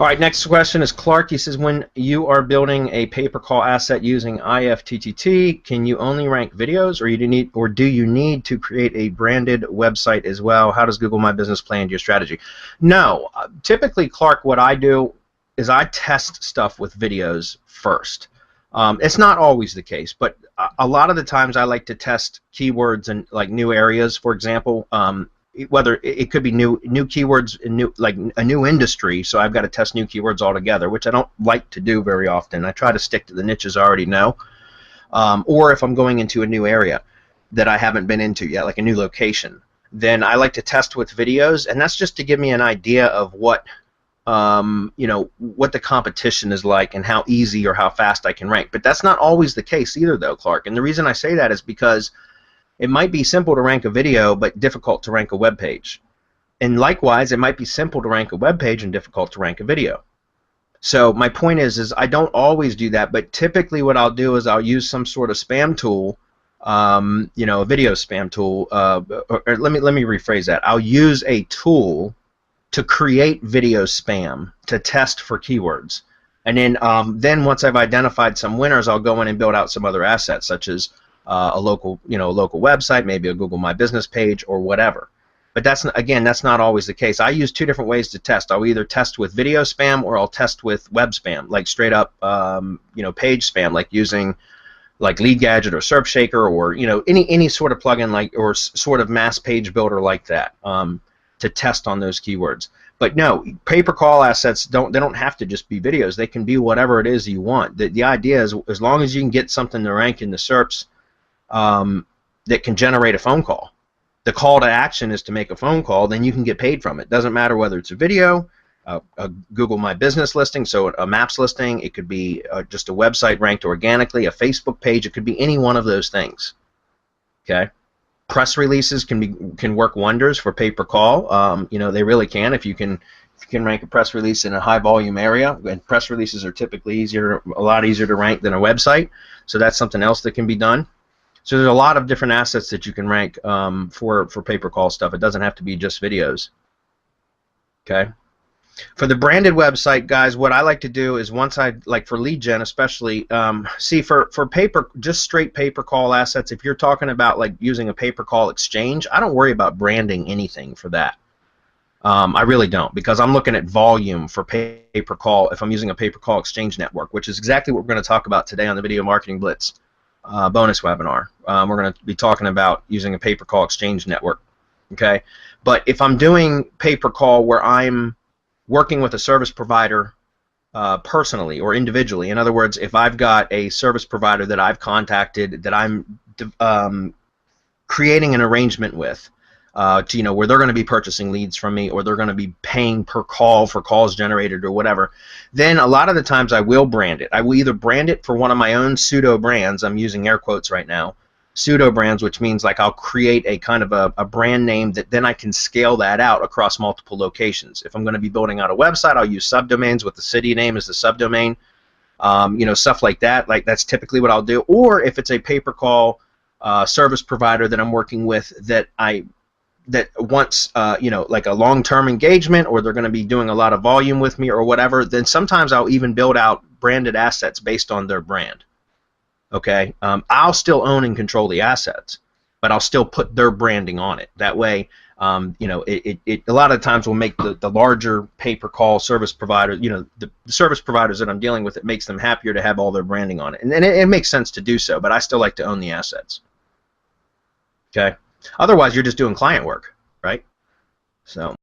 All right, next question is Clark. He says, when you are building a pay-per-call asset using IFTTT, can you only rank videos, or do you need to create a branded website as well? How does Google My Business play into your strategy? No, typically, Clark, what I do is I test stuff with videos first. It's not always the case, but a lot of the times I like to test keywords in like new areas, for example. Whether it could be new keywords in like a new industry, so I've got to test new keywords altogether, which I don't like to do very often. I try to stick to the niches I already know, or if I'm going into a new area that I haven't been into yet, like a new location, then I like to test with videos, and that's just to give me an idea of what what the competition is like and how easy or how fast I can rank. But that's not always the case either, though, Clark. And the reason I say that is because it might be simple to rank a video, but difficult to rank a web page. And likewise, it might be simple to rank a web page and difficult to rank a video. So my point is I don't always do that, but typically what I'll do is I'll use some sort of spam tool, a video spam tool, or let me rephrase that. I'll use a tool to create video spam to test for keywords. And then once I've identified some winners, I'll go in and build out some other assets, such as a local website, maybe a Google My Business page or whatever. But that's not always the case. I use two different ways to test. I'll either test with video spam or I'll test with web spam, like straight up page spam, like using like Lead Gadget or SERPshaker or any sort of plugin or sort of mass page builder like that to test on those keywords. But no, pay-per-call assets don't have to just be videos. They can be whatever it is you want. The idea is, as long as you can get something to rank in the SERPs that can generate a phone call. The call to action is to make a phone call, then you can get paid from it. Doesn't matter whether it's a video, a Google My Business listing, so a Maps listing, it could be just a website ranked organically, a Facebook page, it could be any one of those things. Okay? Press releases can work wonders for pay-per-call. They really can if you can rank a press release in a high volume area, and press releases are typically a lot easier to rank than a website, so that's something else that can be done. So there's a lot of different assets that you can rank for pay-per-call stuff. It doesn't have to be just videos. Okay. For the branded website, guys, what I like to do is once for lead gen especially, for just straight pay-per-call assets, if you're talking about like using a pay-per-call exchange, I don't worry about branding anything for that. I really don't, because I'm looking at volume for pay-per-call if I'm using a pay-per-call exchange network, which is exactly what we're going to talk about today on the Video Marketing Blitz bonus webinar. We're going to be talking about using a pay-per-call exchange network. Okay, but if I'm doing pay-per-call where I'm working with a service provider personally or individually, in other words, if I've got a service provider that I've contacted that I'm creating an arrangement with, where they're going to be purchasing leads from me, or they're going to be paying per call for calls generated or whatever, then a lot of the times I will brand it. I will either brand it for one of my own pseudo brands. I'm using air quotes right now. Pseudo brands, which means like I'll create a kind of a brand name that then I can scale that out across multiple locations. If I'm going to be building out a website, I'll use subdomains with the city name as the subdomain. Stuff like that. Like that's typically what I'll do. Or if it's a pay-per-call service provider that I'm working with that wants like a long-term engagement, or they're going to be doing a lot of volume with me or whatever, then sometimes I'll even build out branded assets based on their brand. Okay, I'll still own and control the assets, but I'll still put their branding on it. That way, it a lot of times will make the larger pay-per-call service provider, the service providers that I'm dealing with, it makes them happier to have all their branding on it, and it makes sense to do so. But I still like to own the assets. Okay. Otherwise, you're just doing client work, right? So.